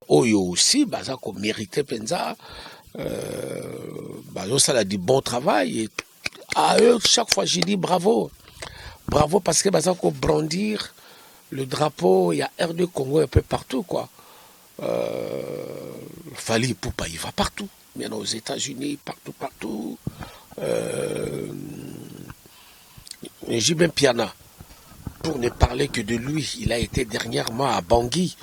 Oyo aussi, baza ko mérité penza, ça a dit bon travail. Et à eux, chaque fois, j'ai dit bravo. Bravo parce que baza ko brandir le drapeau, il y a R2 Congo un peu partout, quoi. Fali Poupa, il va partout. Maintenant aux États-Unis, partout. Jibin Piana, pour ne parler que de lui, il a été dernièrement à Bangui,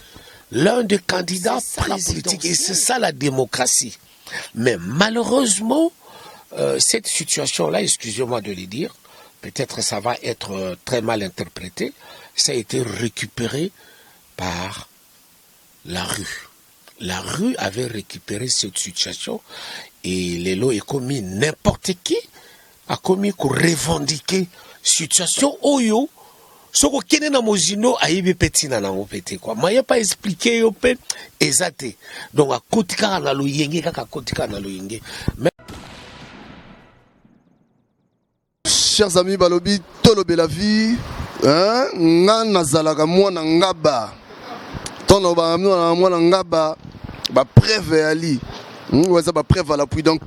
l'un des candidats pour la politique, et c'est ça la démocratie. Mais malheureusement, cette situation-là, excusez-moi de le dire, peut-être ça va être très mal interprété, ça a été récupéré par la rue. La rue avait récupéré cette situation et les lois ont commis n'importe qui a commis pour revendiquer situation oyo ce ko kene na mozino ayibi petina na opete quoi maya pas expliquer yo pe ezate donc a kotika na loyenge kaka kotika na loyenge. Chers amis balobi tolobe la vie hein nga nazalaka mwana ngaba tono ba mwana ngaba ba preuve ali ouais ça ba preuve à l'appui. Donc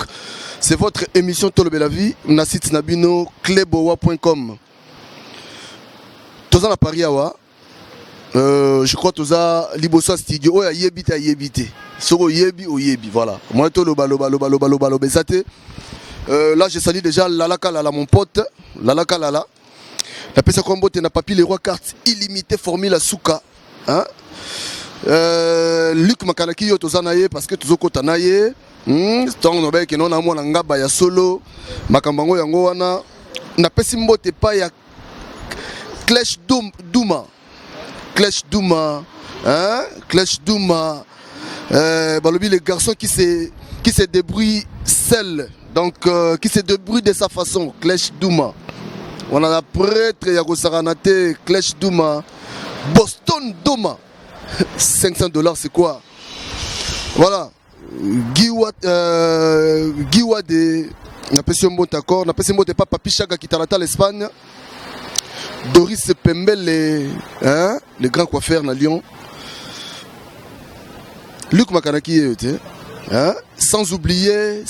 c'est votre émission Tolobe la vie na site nabino klebowa.com. Toza na Paris awa je crois toza liboso studio oya yebite soko yebi o yebi voilà moi toloba loba sate. Là je salue déjà Lala Kalala mon pote Lala Kalala la pesa combo te na papier les rois carte illimité formule Souka hein. Luc Makanaki yo toza naye parce que tozokota naye tant no ba ke non na mwana ngaba ya solo makambango yango wana na pesi mbote pa ya Clash Douma hein Clash Douma balobi les garçons qui se débrouillent seuls donc qui se débrouillent de sa façon. Clash Douma on a la prêtre ya kosaranate Clash Douma Boston Douma $500 c'est quoi voilà Giwa de na pesi bon d'accord na pesi mot pas Papi Chaga qui talata l'Espagne Doris Pembele hein le grand coiffeur na Lyon Luc Makanaki hein sans oublier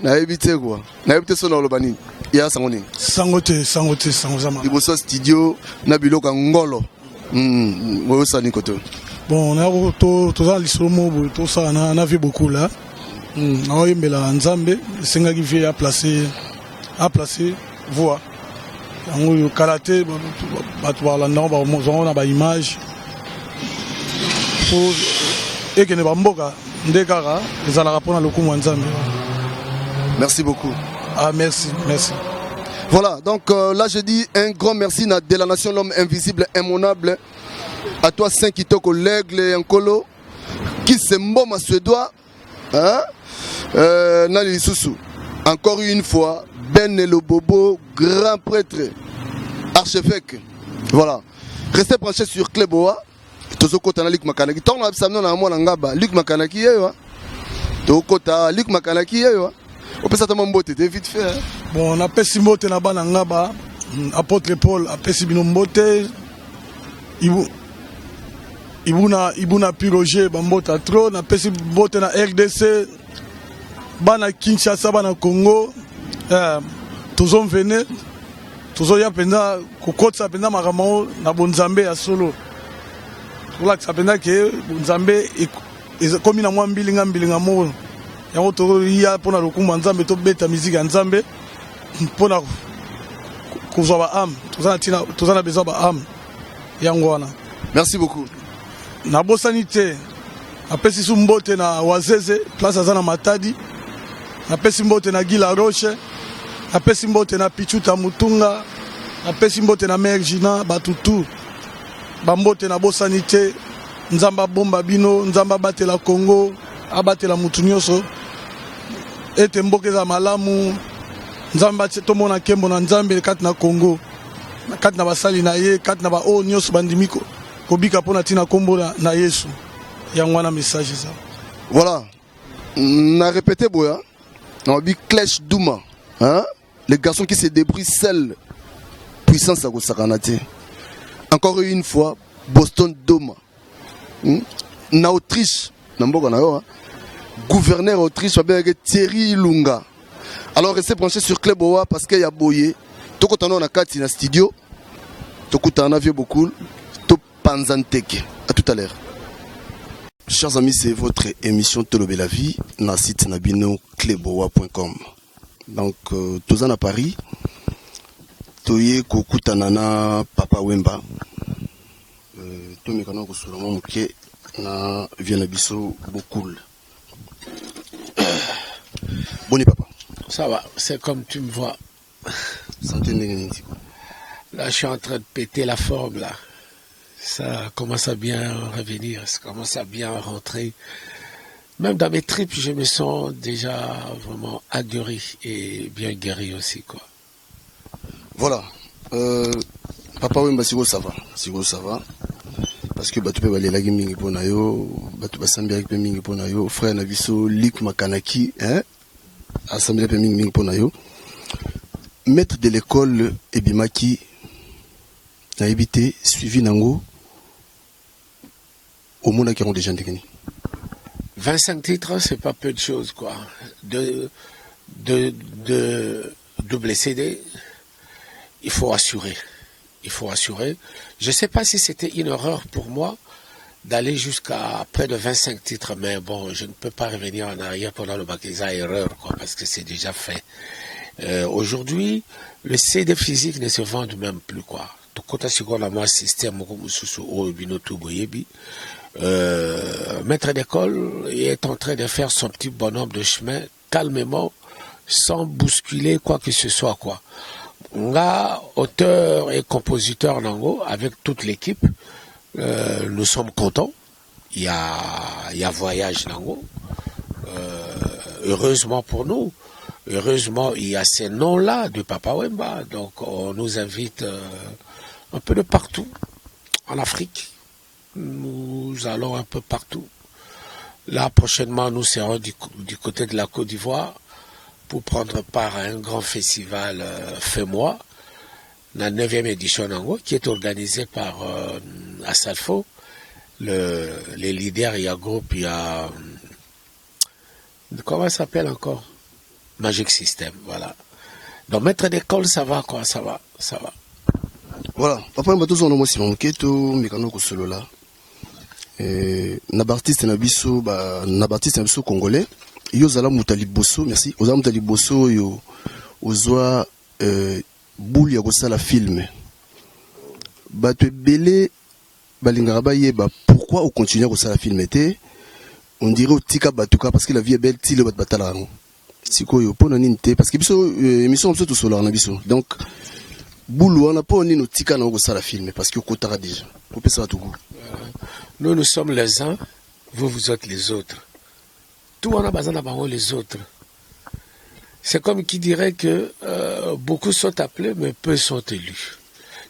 na éviter quoi na éviter son lobani ya sangoni sangote sangozama liboso studio na biloka ngolo sani koto bon na toza lisomo to ça na vu beaucoup là na oyembela nzambe senga ki vie à placer voix yango karaté bato balanda bazongo na ba image pour ekene bamboka nde kaka ezalaka mpona lokumu ya nzambe. Merci beaucoup. Ah merci. Voilà, donc là je dis un grand merci de la nation, l'homme invisible, immonable. À toi, Saint Kitoko, l'aigle et Nkolo, qui se mboma suédois, hein? Nali Soussou. Encore une fois, Ben le Bobo, grand prêtre, archevêque. Voilà. Restez branchés sur Kleboa. Tozokota na Luc Makanaki. Tant na absamno na mwana ngaba. Luc Makanaki yewa. Tozokota Luc Makanaki yewa. On peut certainement mbote, vite fait. Hein? Bon, on a pesi mbote na bana ngaba. Apôtre Paul a pesi bino mbote. Ibuna piroger bambota trop. Na pesi mbote na RDC. Bana Kinshasa, bana Congo. Tozon vene. Tozo ya penda kokotsa penda makamao na bonzambe ya solo. Tola sapenda ke bonzambe komi na mwa mbilinga mo. Yango to ya pona lokumba nzambe to beta musique nzambe pona kozwa ba am tozana besoin ba am yango wana. Merci beaucoup. Na bosanité apesi su mbote na Wazeze place azana Matadi apesi mbote na Gila Roche apesi mbote na Pichuta Mutunga apesi mbote na Mergina Batutu bambote na bosanité nzamba bomba bino nzamba batela Congo abatela mutu nyonso ete mboke za malamu nzamba tomona kembo na nzambe kati na Congo kati na basali na ye kati na ba o nyonso bandimiko kobika pona tina kombo na Yesu yango na message ça. Voilà, on a répété boya on a dit Clash Douma hein les garçons qui se débrouillent seuls puissance à Gosakanate. Encore une fois Boston Doma. Na Autriche, gouverneur Autriche, Thierry Lunga. Alors restez branché sur Club Owa parce qu'il y a Boye. Tokotano na kati na studio. Tokutana vieux beaucoup. To Panzanteke. À tout à l'heure. Chers amis, c'est votre émission Tolobé la vie na site nabino clubowa.com. Donc tous à Paris. Toye Kokutanana Papa Wemba. Tomekana Kosolomon Muke na Viennabiso beaucoup. Bonne papa. Ça va, c'est comme tu me vois. Là, je suis en train de péter la forme, là. Ça commence à bien revenir, ça commence à bien rentrer. Même dans mes tripes, je me sens déjà vraiment aguerri et bien guéri aussi, quoi. Voilà. Papa Wemba, ça va. Ça va. Parce que tu peux aller la gaming pour Nayo, tu peux s'embêter avec Peming pour Nayo, frère Naviso, Lik Makanaki, hein, assemblée Peming pour Nayo. Maître de l'école Ebimaki, n'a évité, suivi Nango, au monde qui ont déjà dégagné. 25 titres, c'est pas peu de choses, quoi. De double CD, il faut assurer. Je ne sais pas si c'était une erreur pour moi d'aller jusqu'à près de 25 titres, mais bon, je ne peux pas revenir en arrière pendant le baptême erreur, quoi, parce que c'est déjà fait. Aujourd'hui, le CD physique ne se vend même plus, quoi. Maître d'école est en train de faire son petit bonhomme de chemin calmement, sans bousculer quoi que ce soit, quoi. Nga, auteur et compositeur Nango, avec toute l'équipe, nous sommes contents. Il y a Voyage Nango. Heureusement pour nous, il y a ces noms-là de Papa Wemba. Donc on nous invite un peu de partout en Afrique. Nous allons un peu partout. Là, prochainement, nous serons du côté de la Côte d'Ivoire pour prendre part à un grand festival Fais-moi, la 9e édition Nango, qui est organisée par Asalfo, les leaders, il y a groupe, il y a... Comment ça s'appelle encore? Magic System, voilà. Donc, maître d'école, ça va, quoi, ça va. Voilà, papa, m'a tous en homo Simon Keto, Mekano Kosolola. Nabartiste Nabiso congolais. Yozala Moutali Bosso, merci. Ozala Moutali Bosso, yo, Ozoa, Bouli Agosala film. Batwe Bele, Balingaraba Yeba, pourquoi on continue à Agosala film était? On dirait au Tika Batuka, parce que la vie est belle, Tile Bat Batala. Siko yo, pour n'aninte, parce que biso, émission tout solar, Nabiso. Donc, Boulou, on a pas ni no Tika na Agosala film, parce que Kotara déjà. Pour ça à tout goût. Nous sommes les uns, vous êtes les autres. Tout on a besoin d'avoir les autres. C'est comme qui dirait que beaucoup sont appelés, mais peu sont élus.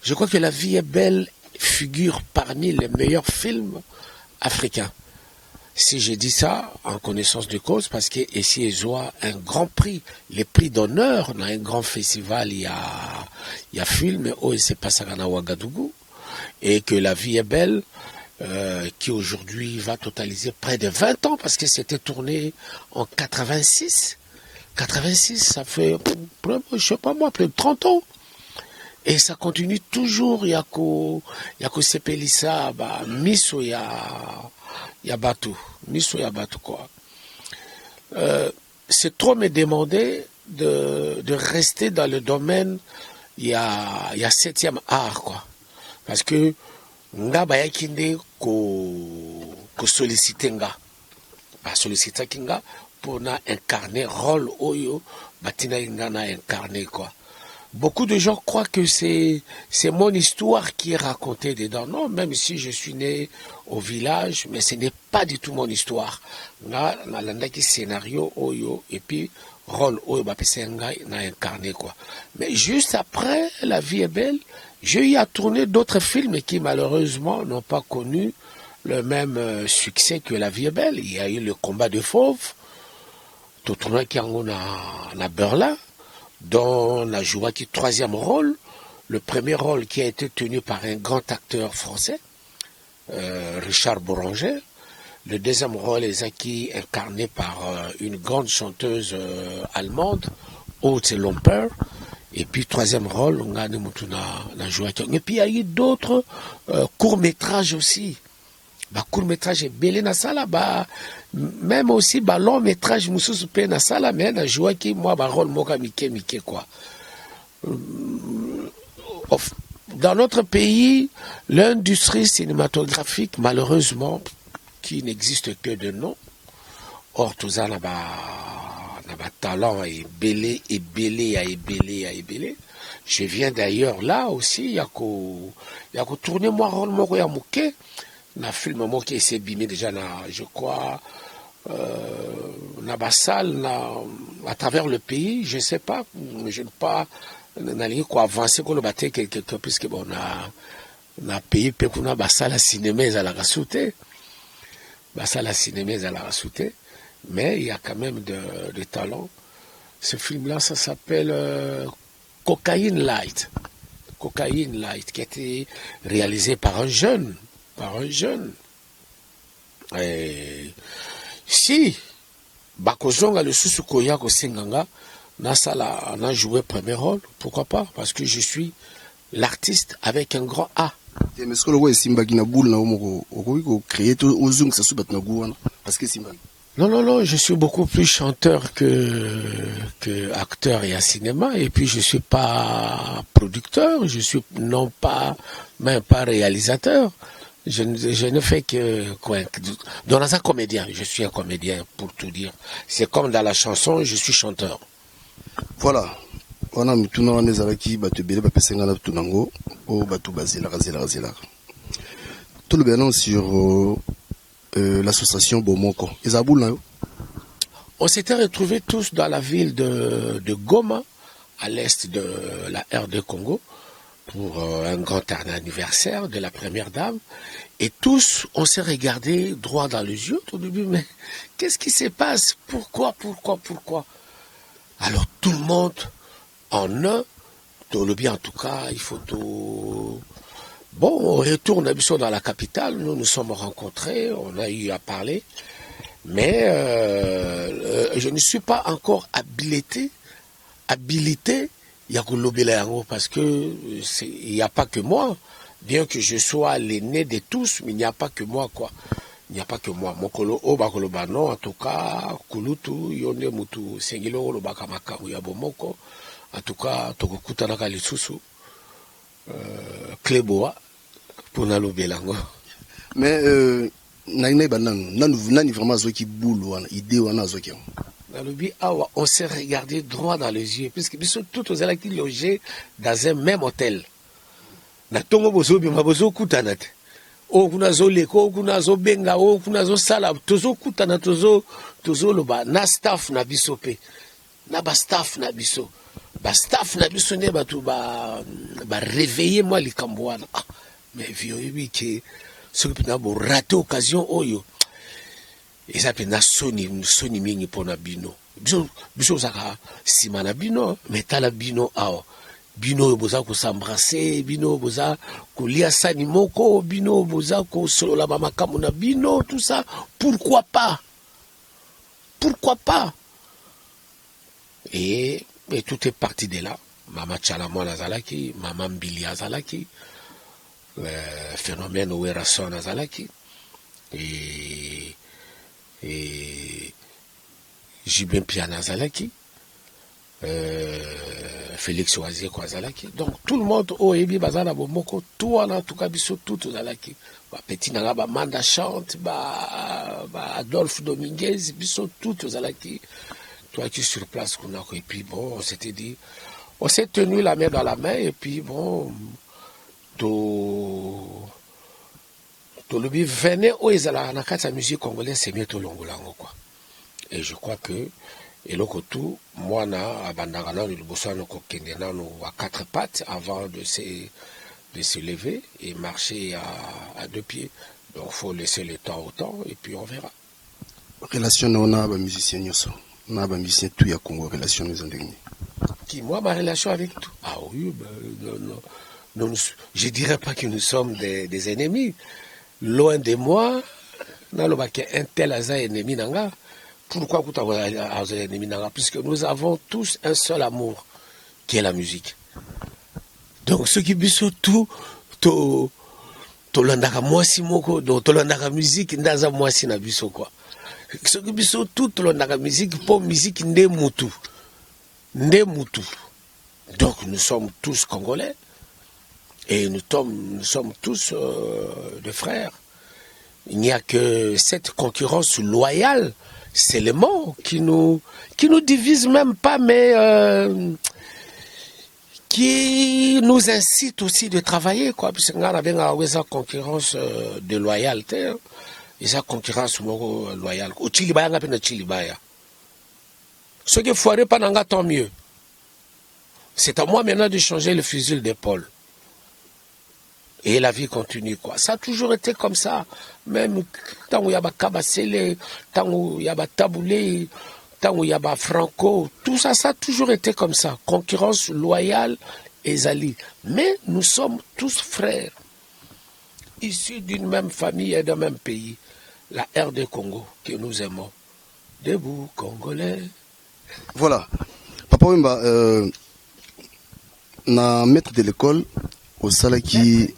Je crois que La vie est belle figure parmi les meilleurs films africains. Si j'ai dit ça en connaissance de cause, parce qu'ici, ils ont un grand prix, les prix d'honneur dans un grand festival, il y a film, et c'est pas ça à Ouagadougou, et que La vie est belle, qui aujourd'hui va totaliser près de 20 ans, parce que c'était tourné en 86. 86, ça fait, je sais pas moi, plus de 30 ans. Et ça continue toujours, il y a que Sepelissa, Miso, il y a Batou. Miso, il y a Batou, quoi. C'est trop me demander de rester dans le domaine, il y a 7e art, quoi. Parce que, nga bayakinde ko solliciter nga solliciter kinga pour na incarner rôle oyo batina nga na incarner, quoi. Beaucoup de gens croient que c'est mon histoire qui est racontée dedans. Non, même si je suis né au village, mais ce n'est pas du tout mon histoire. Nga na landaki scénario oyo et puis rôle oyo bapese nga na incarner, quoi. Mais juste après La vie est belle, j'ai eu à tourner d'autres films qui malheureusement n'ont pas connu le même succès que La vie est belle. Il y a eu Le combat de fauves, tout tourné qui en a Berlin, dont on a joué qui 3e rôle, le premier rôle qui a été tenu par un grand acteur français, Richard Bouranger. Le deuxième rôle est incarné par une grande chanteuse allemande, Aude Lomper. Et puis, troisième rôle, on a joué. Et puis, il y a eu d'autres courts-métrages aussi. Court-métrage est belé na sala, même aussi, long-métrage, moussous pe na sala, mais na joué qui, moi, rôle moka mike, quoi. Dans notre pays, l'industrie cinématographique, malheureusement, qui n'existe que de nom, or, tout ça, n'a talent et belé. Je viens d'ailleurs là aussi, il y a qu'à tourner moi rôle moko ya mouké, na film moko qui s'est bimé déjà je crois, na bassal, à travers le pays, je sais pas, je ne pas, n'allez quoi avancer qu'on le battait quelque puisque bon, on a payé peu qu'on a bassal à cinéma à la rasouté, bassal à cinéma à la rasouté. Mais il y a quand même de talent. Ce film-là, ça s'appelle Cocaine Light. Cocaine Light, qui a été réalisé par un jeune. Et si Bakozonga le Susukoya Kosenganga, Nasala en a joué premier rôle, pourquoi pas? Parce que je suis l'artiste avec un grand A. Mais ce que le Simba qui n'a boule na créé tout aux zung ça subat na parce que Simba. Non, je suis beaucoup plus chanteur que acteur et à cinéma, et puis je suis pas producteur, je suis même pas réalisateur. Je ne fais que dans un comédien, je suis un comédien pour tout dire. C'est comme dans la chanson, je suis chanteur. Voilà. On a mis tout le monde qui batu belé ba pesenga na tunango o batu bazela. Tout le bien sur l'association Bomoko. On s'était retrouvés tous dans la ville de Goma, à l'est de la RD Congo, pour un grand anniversaire de la première dame. Et tous, on s'est regardés droit dans les yeux au début, mais qu'est-ce qui se passe? Pourquoi? Alors tout le monde, en un, le bien en tout cas, il faut tout... Bon, on retourne dans la capitale, nous nous sommes rencontrés, on a eu à parler, mais je ne suis pas encore habilité, parce que il n'y a pas que moi, bien que je sois l'aîné de tous, mais il n'y a pas que moi, quoi. Il n'y a pas que moi. Mokolo Obakolo Bano, en tout cas, Kulutu, Yone Mutu, Sengilo, Lobakamaka, Uyabomoko, en tout cas, Tokukutanaka Lissusu, Kleboa, pour Nalobelango. Mais, nani vraiment qui boule, idée ou anazoki. On s'est regardé droit dans les yeux, puisque nous sommes tous aux qui logés dans un même hôtel. Na tongo bozo bi mabozo kutanate. O kuna zo leko, o kuna zo benga, o kuna zo sala, tozo kutana tozo loba na staff na biso pe. Na ba staff na biso. Ba staff na biso ne batu ba réveiller moi likambwana. Ah, mais vieux oui que ce que na bo rater occasion oyo. Et ça peut na soni mingi pona bino. Biso saka simana bino, mais tala bino ao. Bino boza ko s'embrasser, bino boza ko lia sani moko, bino boza ko solola ba makamu na bino, tout ça. Pourquoi pas? Et tout est parti de là. Mama Tchalamo Nazalaki, Mama Mbili Azalaki, phénomène Ouerason Nazalaki, et Jibin Piana Nazalaki, Félix Oazier Kwazalaki. Donc tout le monde au Ebi Bazala Bomoko, tout en tout cas biso tout Zalaki. Petit Nagaba Manda chante, Adolphe Dominguez, biso tout Zalaki. Toi qui es sur place, et puis bon, on s'était dit, on s'est tenu la main dans la main, et puis bon, tout le bien venait au Ezala, na kata musique congolaise, c'est mieux tout l'ongolango, quoi. Et je crois que, et le tout, moi, na, abandangana, le bossano, kokendena, à quatre pattes, avant de se lever et marcher à deux pieds. Donc, il faut laisser le temps au temps, et puis on verra. Relation, on a un musicien, on a un musicien, tout y a Congo, relation, nous en dernier. Qui, moi, ma relation avec tout? Ah oui, non, je dirais pas que nous sommes des ennemis. loin de moi, un tel aza ennemi nanga. Pourquoi ennemi nanga? Puisque nous avons tous un seul amour, qui est la musique. Donc ceux qui bisou tout, tolandaka mwasi moko, donc tolandaka musique, ndaza mwasi na biso quoi. Ceux qui bisou tout, tolandaka musique, pour musique nde mutu. Nde mutu. Donc nous sommes tous Congolais et nous sommes tous des frères. Il n'y a que cette concurrence loyale, c'est le mot qui nous divise même pas, mais qui nous incite aussi de travailler, quoi. Parce qu'on a une concurrence de loyauté, et sa concurrence loyale. Au Chilibaya, on a appelé Chilibaya. Ce qui foiré pas n'anga, tant mieux. C'est à moi maintenant de changer le fusil d'épaule. Et la vie continue, quoi. Ça a toujours été comme ça. Même tant où il y a Kabasele, tant où il y a Taboulé, tant où il y a Franco, tout ça, ça a toujours été comme ça. Concurrence loyale et zali. Mais nous sommes tous frères, issus d'une même famille et d'un même pays. La RD Congo, que nous aimons. Debout, Congolais. Voilà. Papa Wemba, na maître de l'école au Salaki,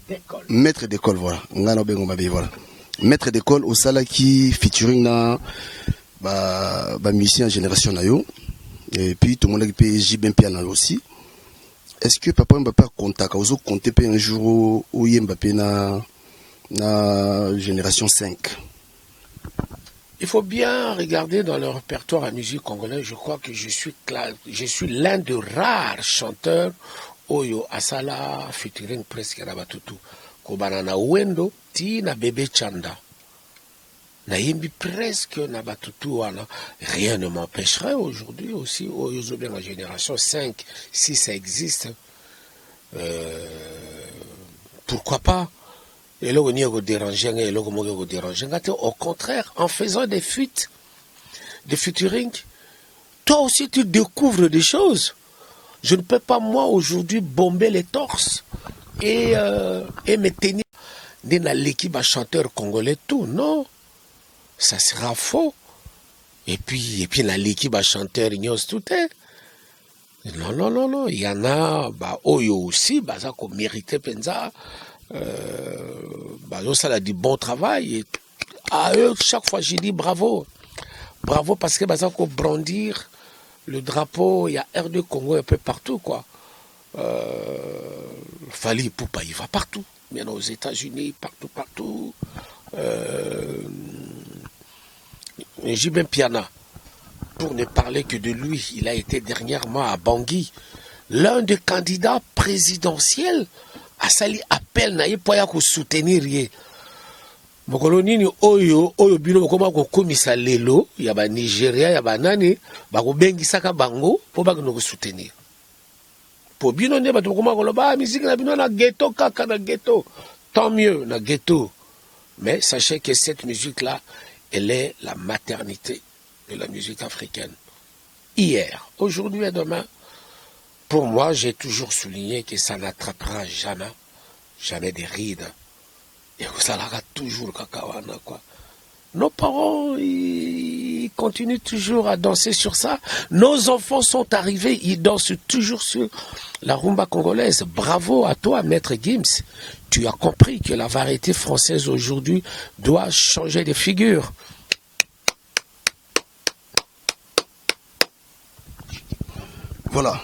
maître d'école, voilà. Voilà. Maître d'école au Salaki featuring na musicien génération nayo et puis tout le monde qui JB Piana aussi. Est-ce que papa Mbappé a contact aux autres compter un jour où Mbappé na génération 5? Il faut bien regarder dans le répertoire à musique congolaise. Je crois que je suis l'un des rares chanteurs Oyo Asala featuring presque Rabatutu. Kobanana Wendo ti na bébé Chanda. Na yembi presque na Batutu wana. Rien ne m'empêcherait aujourd'hui aussi. Oyo bien la génération 5, si ça existe. Pourquoi pas? Et là, on y a dérangé, et là, on dérangé. Au contraire, en faisant des fuites, des featuring, toi aussi, tu découvres des choses. Je ne peux pas, moi, aujourd'hui, bomber les torses et me tenir dans l'équipe à chanteur congolais, tout. Non, ça sera faux. Et puis dans l'équipe à chanteur, il y a tout. Non. Il y en a, Oyo aussi, ça qu'on méritait, Penza. Ça a du bon travail. Et à eux, chaque fois, j'ai dit bravo. Bravo parce que ça qu'on brandir le drapeau, il y a RD Congo un peu partout, quoi. Fali Poupa, il va partout. Maintenant aux États-Unis, partout. JB Piana, pour ne parler que de lui, il a été dernièrement à Bangui, l'un des candidats présidentiels a sali appel na ye poya ko soutenir ye. Mokolo nini oyo bino koma ko komisa lelo ya ba Nigeria ya banani ba ko bengisaka bango po ba ko soutenir. Po bino ne ba to koma ko loba musique na bino na ghetto kaka na ghetto. Tant mieux na ghetto. Mais sachez que cette musique là, elle est la maternité de la musique africaine. Hier, aujourd'hui et demain, pour moi, j'ai toujours souligné que ça n'attrapera jamais des rides. Et que ça l'aura toujours kakawana, quoi. Nos parents, ils continuent toujours à danser sur ça. Nos enfants sont arrivés, ils dansent toujours sur la rumba congolaise. Bravo à toi, Maître Gims. Tu as compris que la variété française aujourd'hui doit changer de figure. Voilà.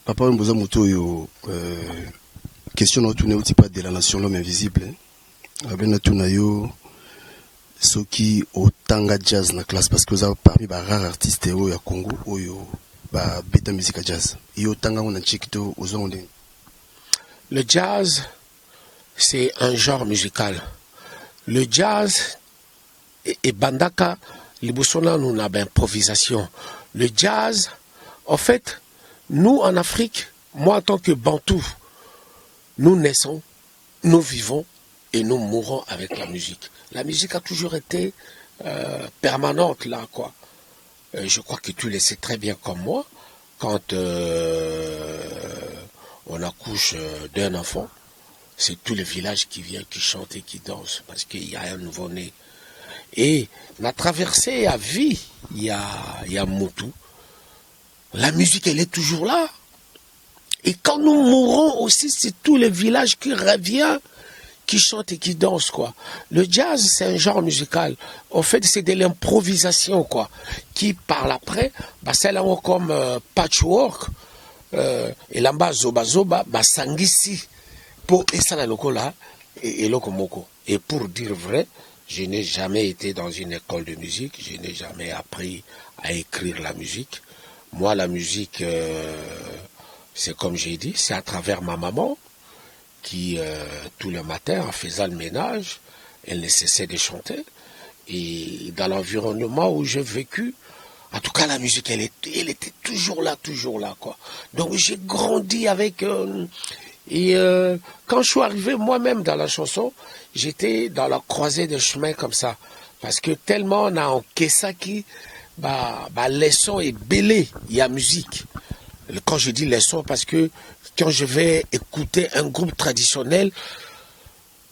Papa Mboza Mutoyo, question de tourner au type de la nation l'homme invisible. Abena Tunayo, ce qui au tanga jazz na classe parce que vous avez parmi les rares artistes au Congo, au beta musique jazz. Et au tanga on a chikito aux ondes. Le jazz, c'est un genre musical. Le jazz et bandaka, les boussons nous avons improvisation. Le jazz, en fait, nous en Afrique, moi en tant que Bantou, nous naissons, nous vivons et nous mourons avec la musique. La musique a toujours été permanente là, quoi. Je crois que tu le sais très bien comme moi, quand on accouche d'un enfant, c'est tout le village qui vient, qui chante et qui danse, parce qu'il y a un nouveau-né. Et on a traversé à vie, il y a Moutou. La musique, elle est toujours là. Et quand nous mourrons aussi, c'est tout le village qui revient, qui chante et qui danse, quoi. Le jazz, c'est un genre musical. En fait, c'est de l'improvisation, quoi. Qui, par après, bah, c'est là comme patchwork, et là-bas, zoba zoba, bah, sangisi, pour esala lokola, et lokomoko. Et pour dire vrai, je n'ai jamais été dans une école de musique, je n'ai jamais appris à écrire la musique. Moi, la musique, c'est comme j'ai dit, c'est à travers ma maman, qui, tous les matins, en faisant le ménage, elle ne cessait de chanter. Et dans l'environnement où j'ai vécu, en tout cas, la musique, elle était toujours là, quoi. Donc, j'ai grandi avec... quand je suis arrivé moi-même dans la chanson, j'étais dans la croisée des chemins comme ça. Parce que tellement on a encaissé qui, les sons est belé, il y a musique. Quand je dis les sons, parce que quand je vais écouter un groupe traditionnel,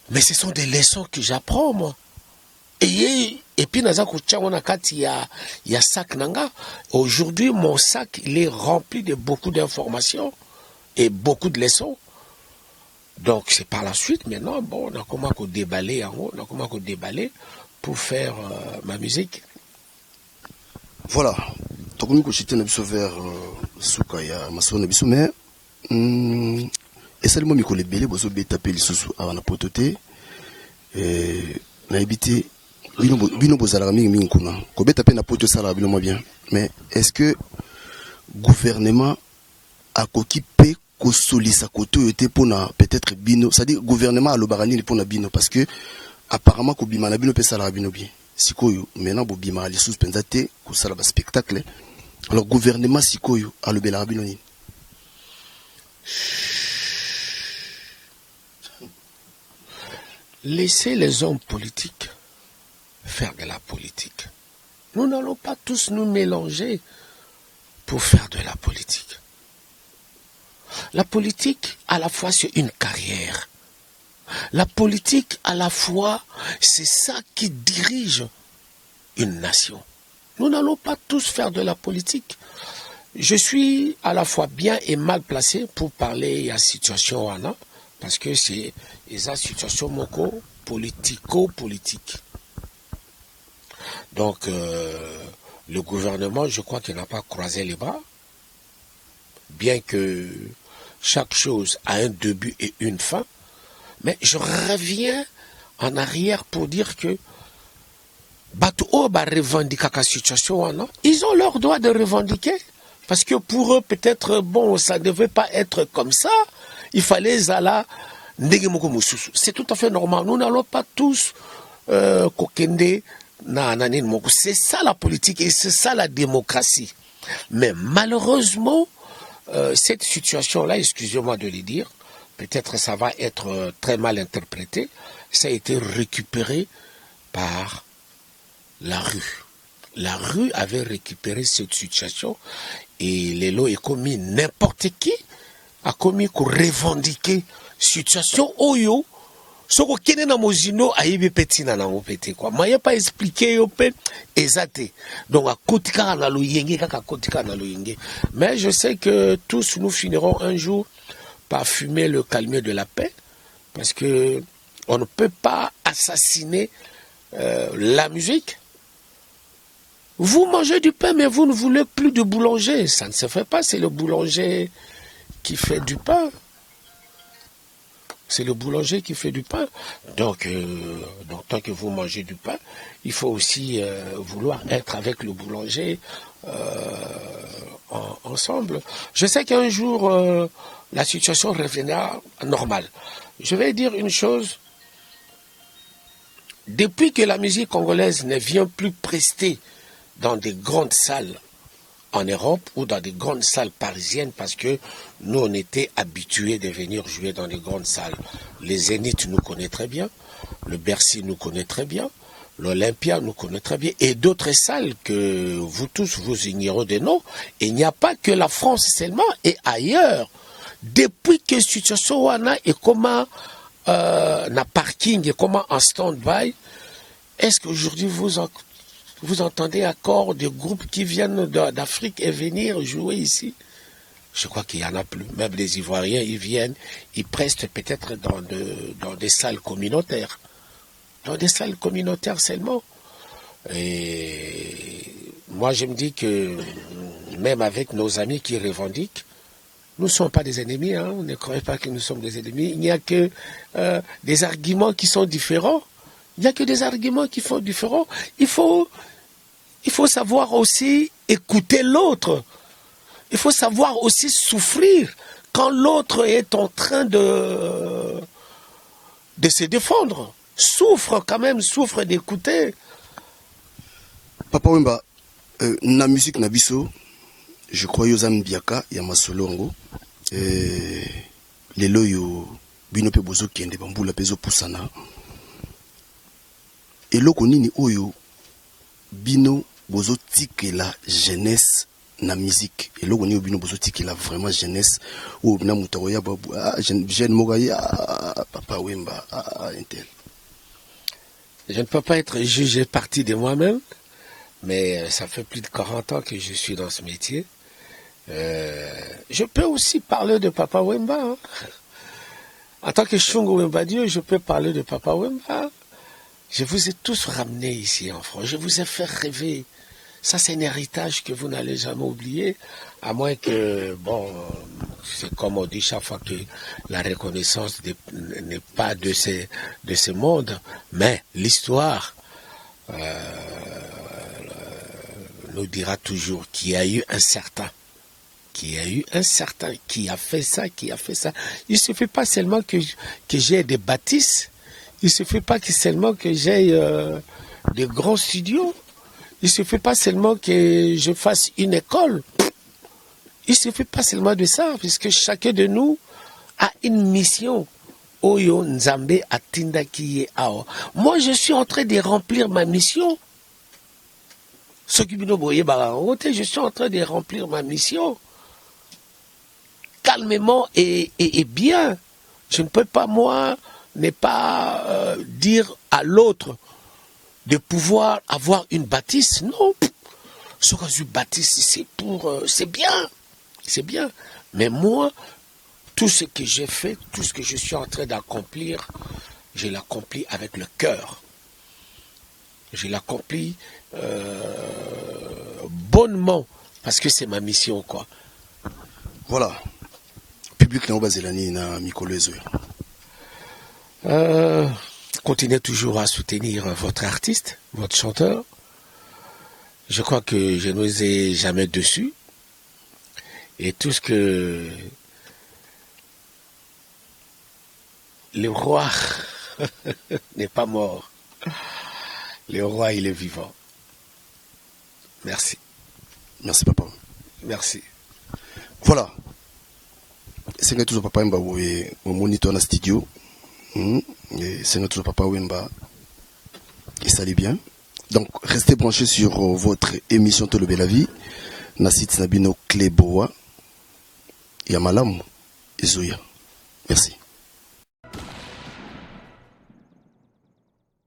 mais ce sont des leçons que j'apprends, moi. Et puis, il y a sac nanga. Aujourd'hui, mon sac, il est rempli de beaucoup d'informations et beaucoup de leçons. Donc, c'est par la suite, maintenant, bon, on a comment déballer en haut, on a comment déballer pour faire ma musique. Voilà. Donc, nous avons été vers Soukaya, Masson, mais et ça, le moment où les bébés, vous avez tapé les sous à la pototé, et on a habité. Bino bozala mingi mingi kuna ko beta pe na poto sala bino bien, mais est-ce que gouvernement a koki pe ko solisa koto yote pona peut-être bino, c'est-à-dire gouvernement a lo barani pona bino parce que apparemment ko bima na bino pe sala bino bien sikoyo maintenant bo bima les sous pendate ko sala ba spectacle, alors gouvernement sikoyo a lo bela bino ni. Laissez les hommes politiques faire de la politique. Nous n'allons pas tous nous mélanger pour faire de la politique. La politique, à la fois, c'est une carrière. La politique, à la fois, c'est ça qui dirige une nation. Nous n'allons pas tous faire de la politique. Je suis à la fois bien et mal placé pour parler de la situation wana, parce que c'est une situation moko politico-politique. Donc, le gouvernement, je crois qu'il n'a pas croisé les bras, bien que chaque chose a un début et une fin. Mais je reviens en arrière pour dire que ils ont leur droit de revendiquer. Parce que pour eux, peut-être, bon, ça ne devait pas être comme ça. Il fallait Zala. C'est tout à fait normal. Nous n'allons pas tous kokende. C'est ça la politique et c'est ça la démocratie. Mais malheureusement, cette situation-là, excusez-moi de le dire, peut-être ça va être très mal interprété, ça a été récupéré par la rue. La rue avait récupéré cette situation et les lois ont commis n'importe qui a commis pour revendiquer situation oyo. Soko kene na mozino ayibi peti na nango peti quoi. Maya pas expliquer yo pe ezate. Donc à kotika na loyenge kaka kotika na loyenge. Mais je sais que tous nous finirons un jour par fumer le calmier de la paix parce que on ne peut pas assassiner la musique. Vous mangez du pain mais vous ne voulez plus de boulanger, ça ne se fait pas, c'est le boulanger qui fait du pain. C'est le boulanger qui fait du pain. Donc, tant que vous mangez du pain, il faut aussi vouloir être avec le boulanger ensemble. Je sais qu'un jour, la situation reviendra normale. Je vais dire une chose. Depuis que la musique congolaise ne vient plus prester dans des grandes salles en Europe ou dans des grandes salles parisiennes parce que nous, on était habitués de venir jouer dans des grandes salles. Les Zénith nous connaissent très bien, le Bercy nous connaît très bien, l'Olympia nous connaît très bien et d'autres salles que vous tous vous ignorez des noms. Et il n'y a pas que la France seulement et ailleurs. Depuis que situation wana et comment na parking et comment en stand-by, est-ce qu'aujourd'hui vous entendez encore des groupes qui viennent d'Afrique et venir jouer ici? Je crois qu'il n'y en a plus. Même les Ivoiriens, ils viennent, ils prestent peut-être dans des salles communautaires. Dans des salles communautaires seulement. Et moi, je me dis que même avec nos amis qui revendiquent, nous ne sommes pas des ennemis, hein. Ne croyez pas que nous sommes des ennemis. Il n'y a que des arguments qui sont différents. Il n'y a que des arguments qui sont différents. Il faut savoir aussi écouter l'autre. Il faut savoir aussi souffrir quand l'autre est en train de se défendre. Souffre quand même, souffre d'écouter. Papa Wemba, na musique na biso, je crois yozam biaka ya masolongo. Lelo yo bino pe bozo kende bambula pezo pusana. Eloko nini oyo bino bozo tikela jeunesse na musique. Eloko nini bino bozo tikela vraiment jeunesse ou na mutaro ya babu jeune mogaya Papa Wemba intel. Je ne peux pas être jugé parti de moi-même, mais ça fait plus de 40 ans que je suis dans ce métier. Je peux aussi parler de Papa Wemba. Hein. En tant que Shungu Wemba Dieu, je peux parler de Papa Wemba. Je vous ai tous ramenés ici en France. Je vous ai fait rêver. Ça, c'est un héritage que vous n'allez jamais oublier, à moins que, bon, c'est comme on dit chaque fois que la reconnaissance n'est pas de ce monde, mais l'histoire nous dira toujours qu'il y a eu un certain, qui a fait ça, qui a fait ça. Il ne suffit pas seulement que j'ai des bâtisses, il ne suffit pas seulement que j'ai des grands studios. Il ne suffit pas seulement que je fasse une école. Il ne suffit pas seulement de ça, puisque chacun de nous a une mission. Oyo Nzambe atinda kiye ao. Moi, je suis en train de remplir ma mission. Je suis en train de remplir ma mission. Calmement et bien. Je ne peux pas, moi, ne pas dire à l'autre de pouvoir avoir une bâtisse. Non. Ce que je bâtisse, c'est bien. C'est bien. Mais moi, tout ce que j'ai fait, tout ce que je suis en train d'accomplir, je l'accomplis avec le cœur. Je l'accomplis bonnement, parce que c'est ma mission, quoi. Voilà. Public na Obazelani na Mikolo Ezoya. Continuez toujours à soutenir votre artiste, votre chanteur. Je crois que je ne vous ai jamais déçu. Et tout ce que le roi n'est pas mort. Le roi, il est vivant. Merci. Merci, papa. Merci. Voilà. C'est que toujours papa Wemba au moniteur dans le studio. C'est toujours papa Wemba. Et ça allait bien. Donc, restez branchés sur votre émission Tolobe la vie. Nasit Nabino Kleboa. Yamalam Ezoya. Merci.